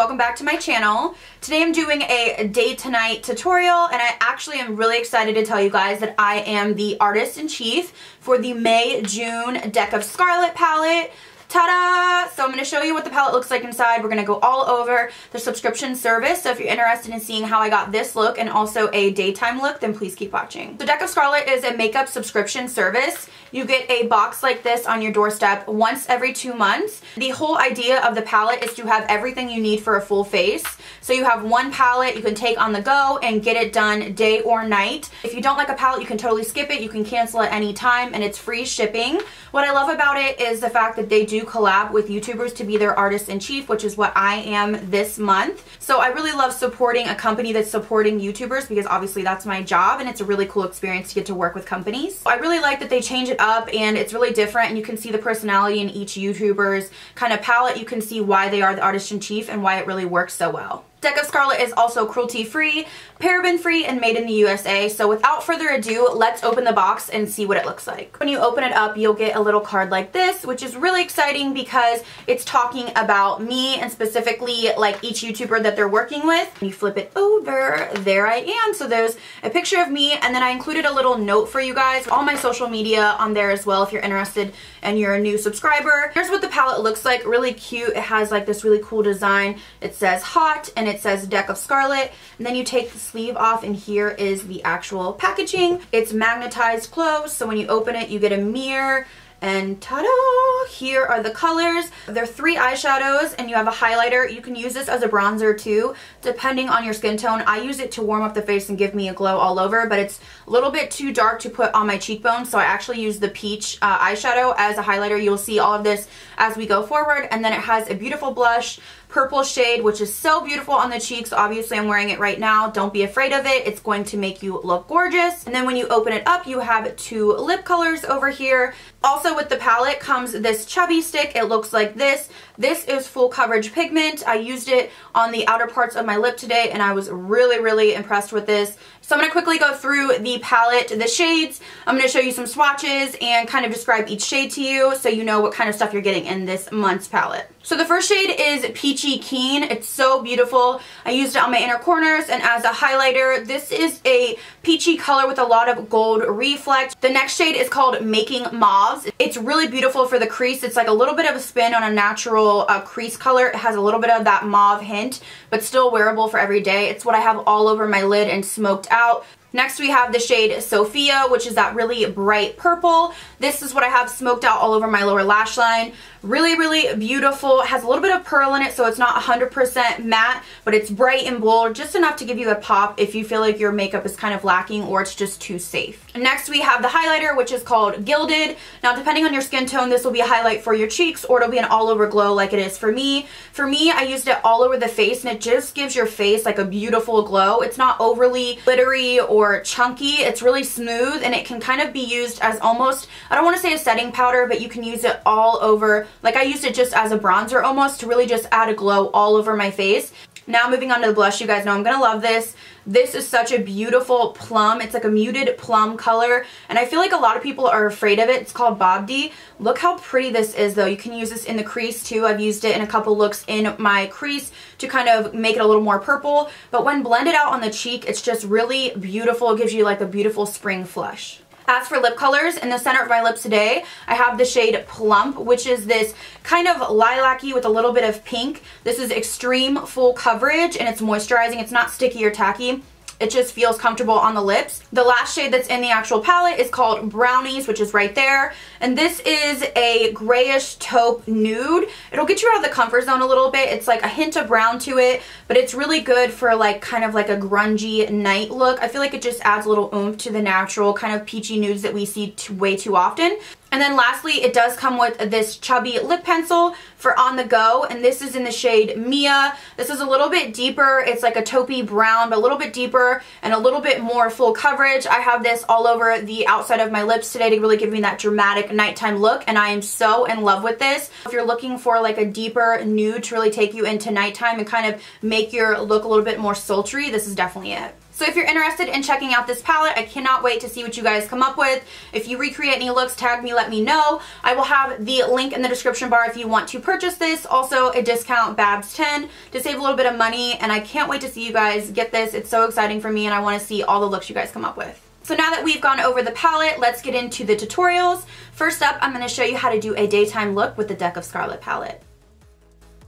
welcome back to my channel. Today I'm doing a day to night tutorial, and I actually am really excited to tell you guys that I am the artist-in-chief for the May-June Deck of Scarlet palette. Ta-da! So I'm going to show you what the palette looks like inside. We're going to go all over the subscription service. So if you're interested in seeing how I got this look and also a daytime look, then please keep watching. So Deck of Scarlet is a makeup subscription service. You get a box like this on your doorstep once every 2 months. The whole idea of the palette is to have everything you need for a full face. So you have one palette you can take on the go and get it done day or night. If you don't like a palette, you can totally skip it. You can cancel at any time, and it's free shipping. What I love about it is the fact that they do collab with YouTubers to be their artist-in-chief, which is what I am this month. So I really love supporting a company that's supporting YouTubers because obviously that's my job, and it's a really cool experience to get to work with companies. I really like that they change it up and it's really different, and you can see the personality in each YouTuber's kind of palette. You can see why they are the artist-in-chief and why it really works so well. Deck of Scarlet is also cruelty-free, paraben-free, and made in the USA. So without further ado, let's open the box and see what it looks like. When you open it up, you'll get a little card like this, which is really exciting because it's talking about me and specifically like each YouTuber that they're working with. When you flip it over, there I am. So there's a picture of me, and then I included a little note for you guys. All my social media on there as well if you're interested and you're a new subscriber. Here's what the palette looks like. Really cute. It has like this really cool design. It says hot, and it says Deck of Scarlet, and then you take the sleeve off, and here is the actual packaging. It's magnetized closed, so when you open it you get a mirror, and ta-da! Here are the colors. There are 3 eyeshadows, and you have a highlighter. You can use this as a bronzer too, depending on your skin tone. I use it to warm up the face and give me a glow all over, but it's a little bit too dark to put on my cheekbones, so I actually use the peach eyeshadow as a highlighter. You'll see all of this as we go forward, and then it has a beautiful blush, purple shade, which is so beautiful on the cheeks. Obviously I'm wearing it right now. Don't be afraid of it. It's going to make you look gorgeous. And then when you open it up, you have 2 lip colors over here. Also with the palette comes this chubby stick. It looks like this. This is full coverage pigment. I used it on the outer parts of my lip today, and I was really impressed with this. So I'm going to quickly go through the palette, the shades. I'm going to show you some swatches and kind of describe each shade to you so you know what kind of stuff you're getting in this month's palette. So the first shade is Peachy Keen. It's so beautiful. I used it on my inner corners and as a highlighter. This is a peachy color with a lot of gold reflect. The next shade is called Making Mauves. It's really beautiful for the crease. It's like a little bit of a spin on a natural crease color. It has a little bit of that mauve hint, but still wearable for every day. It's what I have all over my lid and smoked out. Next we have the shade Sophia, which is that really bright purple. This is what I have smoked out all over my lower lash line. Really beautiful. It has a little bit of pearl in it, so it's not 100% matte, but it's bright and bold, just enough to give you a pop if you feel like your makeup is kind of lacking or it's just too safe. Next we have the highlighter, which is called Gilded. Now depending on your skin tone, this will be a highlight for your cheeks, or it'll be an all over glow like it is for me. For me, I used it all over the face, and it just gives your face like a beautiful glow. It's not overly glittery or chunky. It's really smooth, and it can kind of be used as almost, I don't want to say a setting powder, but you can use it all over. Like I used it just as a bronzer almost to really just add a glow all over my face. Now moving on to the blush, you guys know I'm going to love this. This is such a beautiful plum. It's like a muted plum color, and I feel like a lot of people are afraid of it. It's called Babsbeauty. Look how pretty this is though. You can use this in the crease too. I've used it in a couple looks in my crease to kind of make it a little more purple, but when blended out on the cheek, it's just really beautiful. It gives you like a beautiful spring flush. As for lip colors, in the center of my lips today, I have the shade Plump, which is this kind of lilac-y with a little bit of pink. This is extreme full coverage, and it's moisturizing. It's not sticky or tacky. It just feels comfortable on the lips. The last shade that's in the actual palette is called Brownies, which is right there. And this is a grayish taupe nude. It'll get you out of the comfort zone a little bit. It's like a hint of brown to it, but it's really good for like kind of like a grungy night look. I feel like it just adds a little oomph to the natural kind of peachy nudes that we see way too often. And then lastly, it does come with this chubby lip pencil for on the go, and this is in the shade Mia. This is a little bit deeper. It's like a taupey brown, but a little bit deeper and a little bit more full coverage. I have this all over the outside of my lips today to really give me that dramatic nighttime look, and I am so in love with this. If you're looking for like a deeper nude to really take you into nighttime and kind of make your look a little bit more sultry, this is definitely it. So if you're interested in checking out this palette, I cannot wait to see what you guys come up with. If you recreate any looks, tag me, let me know. I will have the link in the description bar if you want to purchase this. Also a discount Babs10 to save a little bit of money, and I can't wait to see you guys get this. It's so exciting for me, and I want to see all the looks you guys come up with. So now that we've gone over the palette, let's get into the tutorials. First up, I'm going to show you how to do a daytime look with the Deck of Scarlet palette.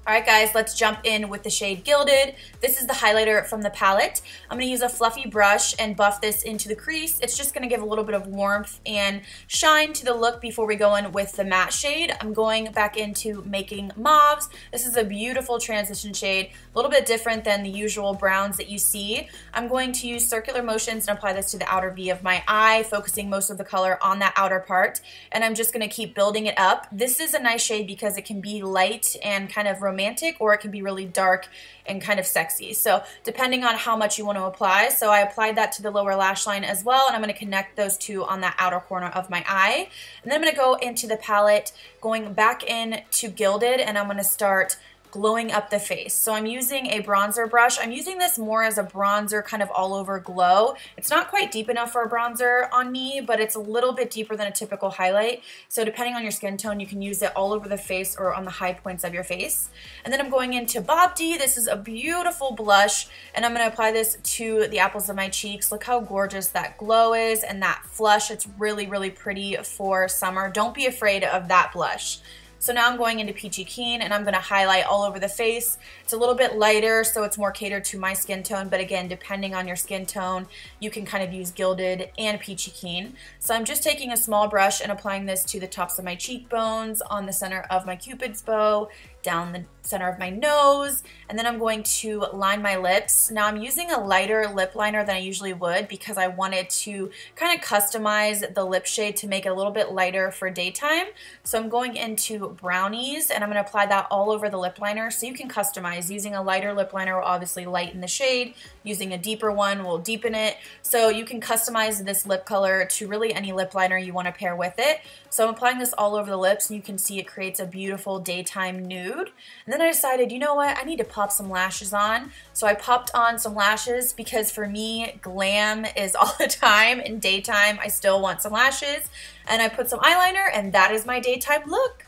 Alright guys, let's jump in with the shade Gilded. This is the highlighter from the palette. I'm going to use a fluffy brush and buff this into the crease. It's just going to give a little bit of warmth and shine to the look before we go in with the matte shade. I'm going back into Making Mauves. This is a beautiful transition shade, a little bit different than the usual browns that you see. I'm going to use circular motions and apply this to the outer V of my eye, focusing most of the color on that outer part, and I'm just going to keep building it up. This is a nice shade because it can be light and kind of romantic, or it can be really dark and kind of sexy. So depending on how much you want to apply. So I applied that to the lower lash line as well, and I'm going to connect those two on that outer corner of my eye. And then I'm going to go into the palette, going back in to Gilded, and I'm going to start glowing up the face. So I'm using a bronzer brush. I'm using this more as a bronzer, kind of all over glow. It's not quite deep enough for a bronzer on me, but it's a little bit deeper than a typical highlight. So depending on your skin tone, you can use it all over the face or on the high points of your face. And then I'm going into Babsbeauty. This is a beautiful blush, and I'm going to apply this to the apples of my cheeks. Look how gorgeous that glow is and that flush. It's really, really pretty for summer. Don't be afraid of that blush. So now I'm going into Peachy Keen, and I'm going to highlight all over the face. It's a little bit lighter, so it's more catered to my skin tone, but again, depending on your skin tone, you can kind of use Gilded and Peachy Keen. So I'm just taking a small brush and applying this to the tops of my cheekbones, on the center of my Cupid's bow, down the center of my nose, and then I'm going to line my lips. Now I'm using a lighter lip liner than I usually would because I wanted to kind of customize the lip shade to make it a little bit lighter for daytime. So I'm going into Brownies, and I'm going to apply that all over the lip liner, so you can customize. Using a lighter lip liner will obviously lighten the shade. Using a deeper one will deepen it. So you can customize this lip color to really any lip liner you want to pair with it. So I'm applying this all over the lips, and you can see it creates a beautiful daytime nude. And then I decided, you know what, I need to pop some lashes on. So I popped on some lashes because for me, glam is all the time. In daytime, I still want some lashes. And I put some eyeliner, and that is my daytime look.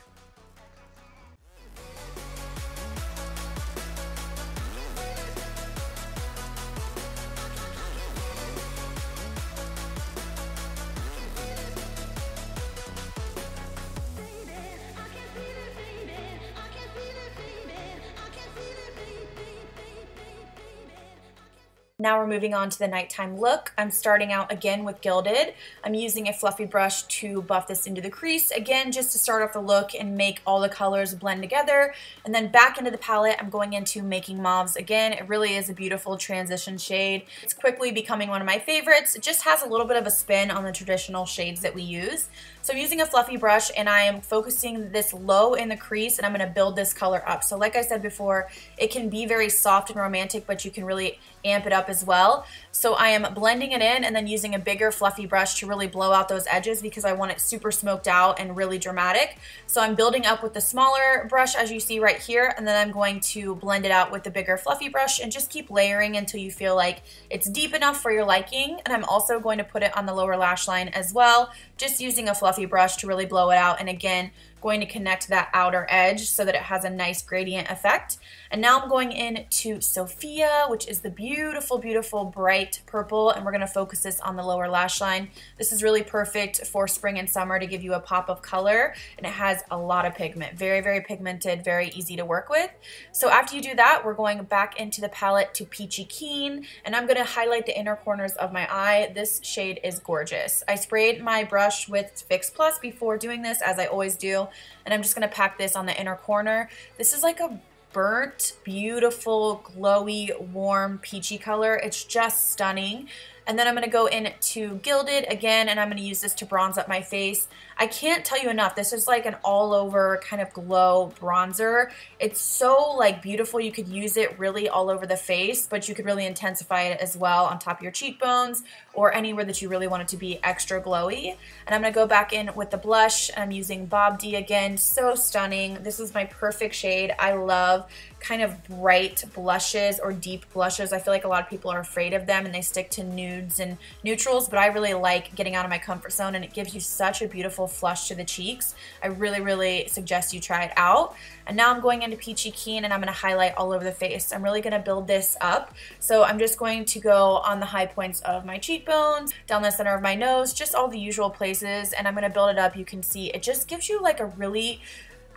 Now we're moving on to the nighttime look. I'm starting out again with Gilded. I'm using a fluffy brush to buff this into the crease, again, just to start off the look and make all the colors blend together. And then back into the palette, I'm going into Making Mauves again. It really is a beautiful transition shade. It's quickly becoming one of my favorites. It just has a little bit of a spin on the traditional shades that we use. So I'm using a fluffy brush, and I am focusing this low in the crease, and I'm going to build this color up. So like I said before, it can be very soft and romantic, but you can really amp it up as well. So I am blending it in and then using a bigger fluffy brush to really blow out those edges because I want it super smoked out and really dramatic. So I'm building up with the smaller brush, as you see right here, and then I'm going to blend it out with the bigger fluffy brush and just keep layering until you feel like it's deep enough for your liking. And I'm also going to put it on the lower lash line as well, just using a fluffy brush to really blow it out, and again, going to connect that outer edge so that it has a nice gradient effect. And now I'm going into Sophia, which is the beautiful, beautiful bright purple, and we're going to focus this on the lower lash line. This is really perfect for spring and summer to give you a pop of color, and it has a lot of pigment. Very, very pigmented, very easy to work with. So after you do that, we're going back into the palette to Peachy Keen, and I'm going to highlight the inner corners of my eye. This shade is gorgeous. I sprayed my brush with Fix Plus before doing this, as I always do, and I'm just going to pack this on the inner corner. This is like a burnt, beautiful, glowy, warm, peachy color. It's just stunning. And then I'm going to go into Gilded again, and I'm going to use this to bronze up my face. I can't tell you enough. This is like an all-over kind of glow bronzer. It's so like beautiful. You could use it really all over the face, but you could really intensify it as well on top of your cheekbones or anywhere that you really want it to be extra glowy. And I'm going to go back in with the blush. I'm using Babsbeauty again. So stunning. This is my perfect shade. I love kind of bright blushes or deep blushes. I feel like a lot of people are afraid of them and they stick to nudes and neutrals, but I really like getting out of my comfort zone, and it gives you such a beautiful flush to the cheeks. I really suggest you try it out. And now I'm going into Peachy Keen, and I'm going to highlight all over the face. I'm really going to build this up. So I'm just going to go on the high points of my cheekbones, down the center of my nose, just all the usual places, and I'm going to build it up. You can see it just gives you like a really,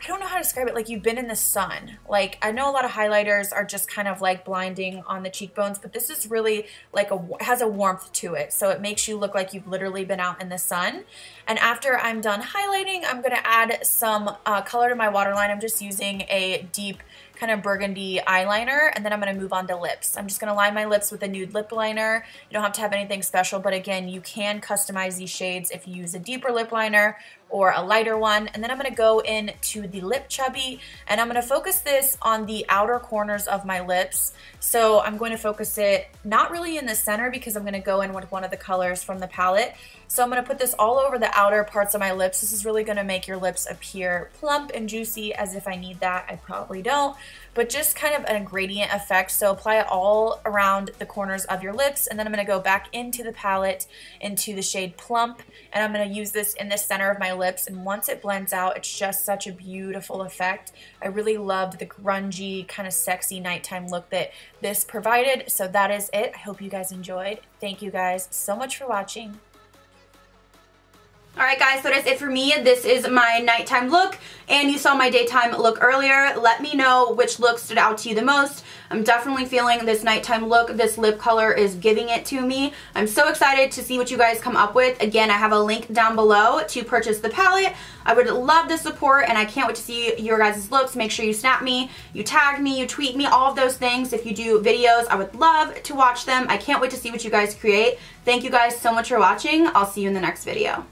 I don't know how to describe it, like you've been in the sun. Like, I know a lot of highlighters are just kind of like blinding on the cheekbones, but this is really like has a warmth to it. So it makes you look like you've literally been out in the sun. And after I'm done highlighting, I'm going to add some color to my waterline. I'm just using a deep kind of burgundy eyeliner, and then I'm going to move on to lips. I'm just going to line my lips with a nude lip liner. You don't have to have anything special, but again, you can customize these shades if you use a deeper lip liner or a lighter one. And then I'm going to go into the Lip Chubby, and I'm going to focus this on the outer corners of my lips. So I'm going to focus it not really in the center because I'm going to go in with one of the colors from the palette. So I'm going to put this all over the outer parts of my lips. This is really going to make your lips appear plump and juicy, as if I need that. I probably don't, but just kind of a gradient effect. So apply it all around the corners of your lips, and then I'm going to go back into the palette into the shade Plump, and I'm going to use this in the center of my lips, and once it blends out, it's just such a beautiful effect. I really loved the grungy, kind of sexy nighttime look that this provided. So that is it. I hope you guys enjoyed. Thank you guys so much for watching. Alright guys, so that's it for me. This is my nighttime look, and you saw my daytime look earlier. Let me know which look stood out to you the most. I'm definitely feeling this nighttime look. This lip color is giving it to me. I'm so excited to see what you guys come up with. Again, I have a link down below to purchase the palette. I would love the support, and I can't wait to see your guys' looks. Make sure you snap me, you tag me, you tweet me, all of those things. If you do videos, I would love to watch them. I can't wait to see what you guys create. Thank you guys so much for watching. I'll see you in the next video.